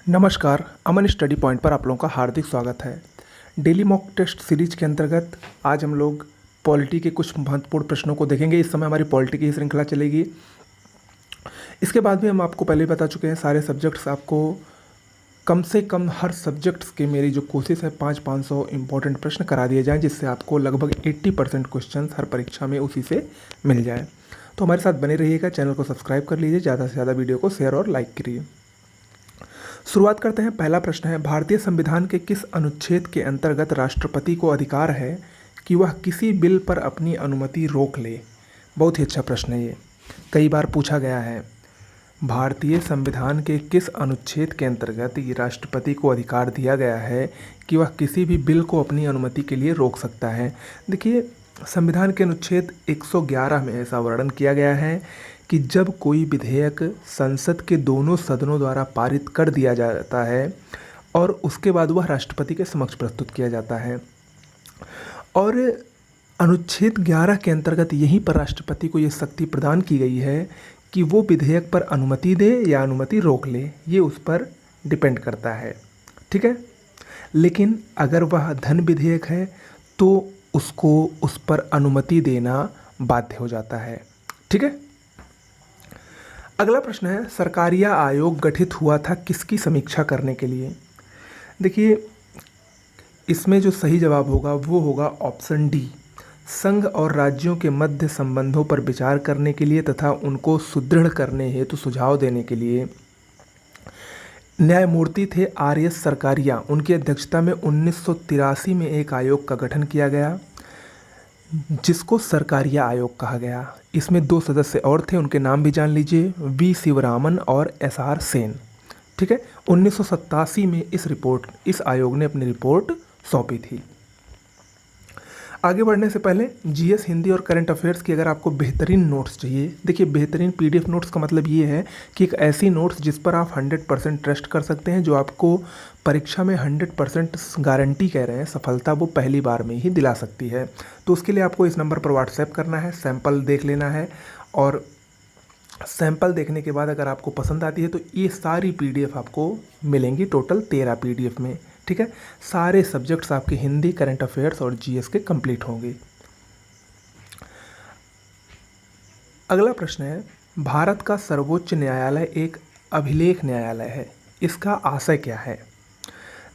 नमस्कार, अमन study point पर आप लोगों का हार्दिक स्वागत है। डेली मॉक टेस्ट सीरीज के अंतर्गत आज हम लोग पॉलिटी के कुछ महत्वपूर्ण प्रश्नों को देखेंगे। इस समय हमारी पॉलिटी की श्रृंखला चलेगी। इसके बाद भी हम आपको पहले ही बता चुके हैं, सारे सब्जेक्ट्स आपको कम से कम हर सब्जेक्ट्स की मेरी जो कोशिश है 500 इंपॉर्टेंट प्रश्न करा दिए जाएँ, जिससे आपको लगभग 80% क्वेश्चन हर परीक्षा में उसी से मिल जाए। तो हमारे साथ बने रहिएगा, चैनल को सब्सक्राइब कर लीजिए, ज़्यादा से ज़्यादा वीडियो को शेयर और लाइक करिए। शुरुआत करते हैं। पहला प्रश्न है, भारतीय संविधान के किस अनुच्छेद के अंतर्गत राष्ट्रपति को अधिकार है कि वह किसी बिल पर अपनी अनुमति रोक ले? बहुत ही अच्छा प्रश्न है, ये कई बार पूछा गया है। भारतीय संविधान के किस अनुच्छेद के अंतर्गत ये राष्ट्रपति को अधिकार दिया गया है कि वह किसी भी बिल को अपनी अनुमति के लिए रोक सकता है? देखिए, संविधान के अनुच्छेद 111 में ऐसा वर्णन किया गया है कि जब कोई विधेयक संसद के दोनों सदनों द्वारा पारित कर दिया जाता है और उसके बाद वह राष्ट्रपति के समक्ष प्रस्तुत किया जाता है, और अनुच्छेद 11 के अंतर्गत यहीं पर राष्ट्रपति को ये शक्ति प्रदान की गई है कि वो विधेयक पर अनुमति दे या अनुमति रोक ले, ये उस पर डिपेंड करता है। ठीक है, लेकिन अगर वह धन विधेयक है तो उसको उस पर अनुमति देना बाध्य हो जाता है। ठीक है, अगला प्रश्न है, सरकारिया आयोग गठित हुआ था किसकी समीक्षा करने के लिए? देखिए, इसमें जो सही जवाब होगा वो होगा ऑप्शन डी, संघ और राज्यों के मध्य संबंधों पर विचार करने के लिए तथा उनको सुदृढ़ करने हेतु सुझाव देने के लिए। न्यायमूर्ति थे आर.एस. सरकारिया, उनकी अध्यक्षता में 1983 में एक आयोग का गठन किया गया जिसको सरकारिया आयोग कहा गया। इसमें 2 सदस्य और थे, उनके नाम भी जान लीजिए, वी शिवरामन और एस.आर. सेन। ठीक है, 1987 में इस आयोग ने अपनी रिपोर्ट सौंपी थी। आगे बढ़ने से पहले जीएस हिंदी और करंट अफेयर्स की अगर आपको बेहतरीन नोट्स चाहिए, देखिए बेहतरीन पीडीएफ नोट्स का मतलब ये है कि एक ऐसी नोट्स जिस पर आप 100% ट्रस्ट कर सकते हैं, जो आपको परीक्षा में 100% गारंटी कह रहे हैं सफलता वो पहली बार में ही दिला सकती है। तो उसके लिए आपको इस नंबर पर व्हाट्सएप करना है, सैंपल देख लेना है, और सैंपल देखने के बाद अगर आपको पसंद आती है तो ये सारी पीडीएफ आपको मिलेंगी, टोटल 13 पीडीएफ में। ठीक है, सारे सब्जेक्ट्स आपके हिंदी, करंट अफेयर्स और जीएस के कंप्लीट होंगे। अगला प्रश्न है, भारत का सर्वोच्च न्यायालय एक अभिलेख न्यायालय है, इसका आशय क्या है?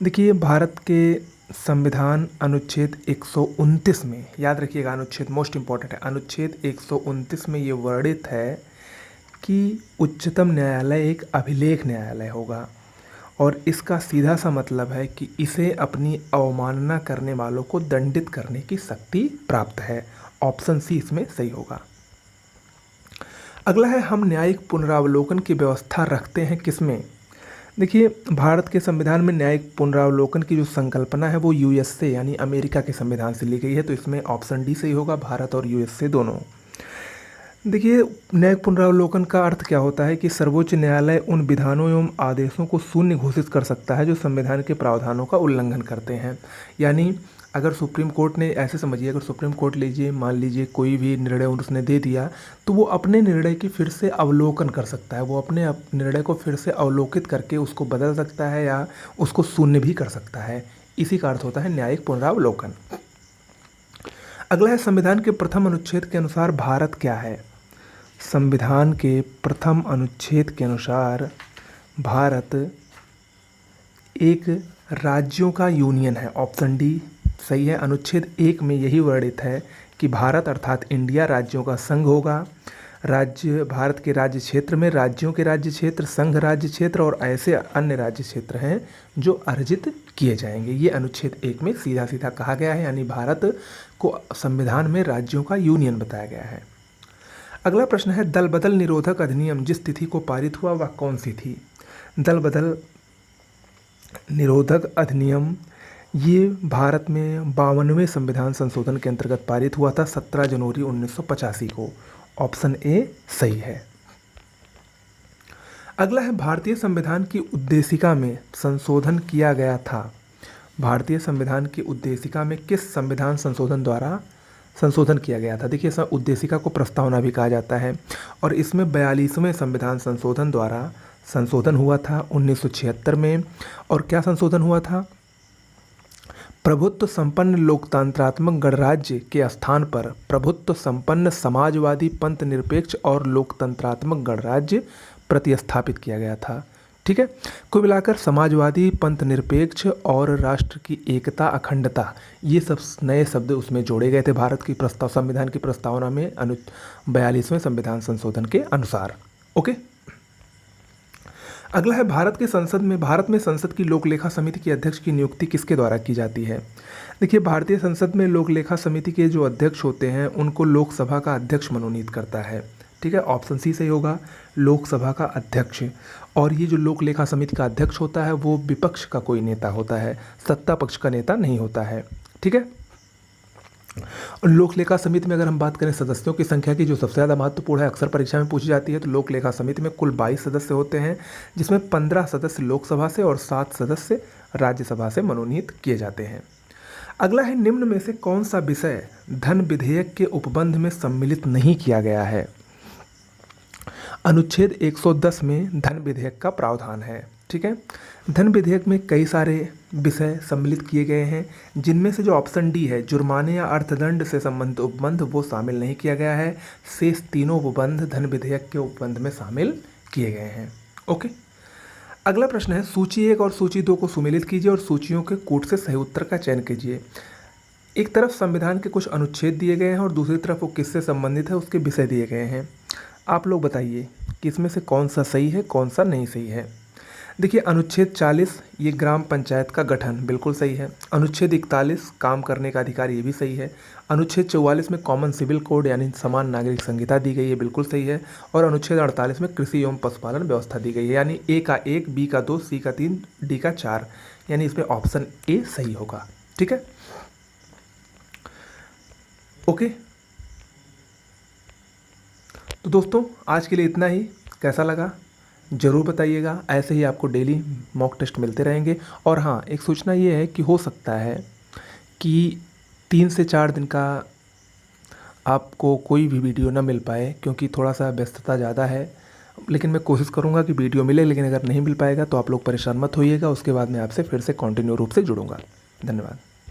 देखिए, भारत के संविधान अनुच्छेद 129 में, याद रखिएगा अनुच्छेद मोस्ट इम्पॉर्टेंट है, अनुच्छेद 129 में ये वर्णित है कि उच्चतम न्यायालय एक अभिलेख न्यायालय होगा, और इसका सीधा सा मतलब है कि इसे अपनी अवमानना करने वालों को दंडित करने की शक्ति प्राप्त है। ऑप्शन सी इसमें सही होगा। अगला है, हम न्यायिक पुनरावलोकन की व्यवस्था रखते हैं किसमें? देखिए, भारत के संविधान में न्यायिक पुनरावलोकन की जो संकल्पना है वो यूएस से यानी अमेरिका के संविधान से ली गई है, तो इसमें ऑप्शन डी सही होगा, भारत और यूएस से दोनों। देखिए, न्यायिक पुनरावलोकन का अर्थ क्या होता है कि सर्वोच्च न्यायालय उन विधानों एवं आदेशों को शून्य घोषित कर सकता है जो संविधान के प्रावधानों का उल्लंघन करते हैं। यानी अगर सुप्रीम कोर्ट ने, ऐसे समझिए, अगर सुप्रीम कोर्ट मान लीजिए कोई भी निर्णय उसने दे दिया, तो वो अपने निर्णय की फिर से अवलोकन कर सकता है, वो अपने निर्णय को फिर से अवलोकित करके उसको बदल सकता है या उसको शून्य भी कर सकता है। इसी का अर्थ होता है न्यायिक पुनरावलोकन। अगला है, संविधान के प्रथम अनुच्छेद के अनुसार भारत क्या है? संविधान के प्रथम अनुच्छेद के अनुसार भारत एक राज्यों का यूनियन है। ऑप्शन डी सही है। अनुच्छेद 1 में यही वर्णित है कि भारत अर्थात इंडिया राज्यों का संघ होगा। राज्य, भारत के राज्य क्षेत्र में राज्यों के राज्य क्षेत्र, संघ राज्य क्षेत्र और ऐसे अन्य राज्य क्षेत्र हैं जो अर्जित किए जाएंगे। ये अनुच्छेद 1 में सीधा सीधा कहा गया है, यानी भारत को संविधान में राज्यों का यूनियन बताया गया है। अगला प्रश्न है, दल बदल निरोधक अधिनियम जिस तिथि को पारित हुआ वह कौन सी थी? दल बदल निरोधक अधिनियम ये भारत में 52वें संविधान संशोधन के अंतर्गत पारित हुआ था 17 जनवरी 1985 को। ऑप्शन ए सही है। अगला है, भारतीय संविधान की उद्देशिका में संशोधन किया गया था। भारतीय संविधान की उद्देशिका में किस संविधान संशोधन द्वारा संशोधन किया गया था? देखिए, उद्देशिका को प्रस्तावना भी कहा जाता है, और इसमें 42वें संविधान संशोधन द्वारा संशोधन हुआ था 1976 में। और क्या संशोधन हुआ था? प्रभुत्व संपन्न लोकतंत्रात्मक गणराज्य के स्थान पर प्रभुत्व संपन्न समाजवादी पंथ निरपेक्ष और लोकतंत्रात्मक गणराज्य प्रतिस्थापित किया गया था। ठीक है, कुल मिलाकर समाजवादी पंथ निरपेक्ष और राष्ट्र की एकता अखंडता, ये सब नए शब्द उसमें जोड़े गए थे भारत की संविधान की प्रस्तावना में 42वें संविधान संशोधन के अनुसार। ओके, अगला है भारत में संसद की लोकलेखा समिति के अध्यक्ष की नियुक्ति किसके द्वारा की जाती है? देखिए, भारतीय संसद में लोकलेखा समिति के जो अध्यक्ष होते हैं उनको लोकसभा का अध्यक्ष मनोनीत करता है। ठीक है, ऑप्शन सी सही होगा, लोकसभा का अध्यक्ष। और ये जो लोकलेखा समिति का अध्यक्ष होता है वो विपक्ष का कोई नेता होता है, सत्ता पक्ष का नेता नहीं होता है। ठीक है, लोकलेखा समिति में अगर हम बात करें सदस्यों की संख्या की, जो सबसे ज़्यादा महत्वपूर्ण है, अक्सर परीक्षा में पूछी जाती है, तो लोकलेखा समिति में कुल 22 सदस्य होते हैं, जिसमें 15 सदस्य लोकसभा से और 7 सदस्य राज्यसभा से मनोनीत किए जाते हैं। अगला है, निम्न में से कौन सा विषय धन विधेयक के उपबंध में सम्मिलित नहीं किया गया है? अनुच्छेद 110 में धन विधेयक का प्रावधान है। ठीक है, धन विधेयक में कई सारे विषय सम्मिलित किए गए हैं, जिनमें से जो ऑप्शन डी है, जुर्माने या अर्थदंड से संबंधित उपबंध, वो शामिल नहीं किया गया है। शेष तीनों उपबंध धन विधेयक के उपबंध में शामिल किए गए हैं। ओके, अगला प्रश्न है, सूची 1 और सूची 2 को सुमेलित कीजिए और सूचियों के कूट से सही उत्तर का चयन कीजिए। एक तरफ संविधान के कुछ अनुच्छेद दिए गए हैं और दूसरी तरफ वो किससे संबंधित है उसके विषय दिए गए हैं। आप लोग बताइए कि इसमें से कौन सा सही है, कौन सा नहीं सही है। देखिए, अनुच्छेद 40 ये ग्राम पंचायत का गठन, बिल्कुल सही है। अनुच्छेद 41 काम करने का अधिकार, ये भी सही है। अनुच्छेद 44 में कॉमन सिविल कोड यानी समान नागरिक संहिता दी गई है, बिल्कुल सही है। और अनुच्छेद 48 में कृषि एवं पशुपालन व्यवस्था दी गई है, यानी ए का 1, बी का 2, सी का 3, डी का 4, यानी इसमें ऑप्शन ए सही होगा। ठीक है, ओके, तो दोस्तों आज के लिए इतना ही। कैसा लगा ज़रूर बताइएगा। ऐसे ही आपको डेली मॉक टेस्ट मिलते रहेंगे। और हाँ, एक सूचना ये है कि हो सकता है कि 3 से 4 दिन का आपको कोई भी वीडियो ना मिल पाए, क्योंकि थोड़ा सा व्यस्तता ज़्यादा है। लेकिन मैं कोशिश करूँगा कि वीडियो मिले, लेकिन अगर नहीं मिल पाएगा तो आप लोग परेशान मत होइएगा। उसके बाद मैं आपसे फिर से कंटिन्यू रूप से जुड़ूंगा। धन्यवाद।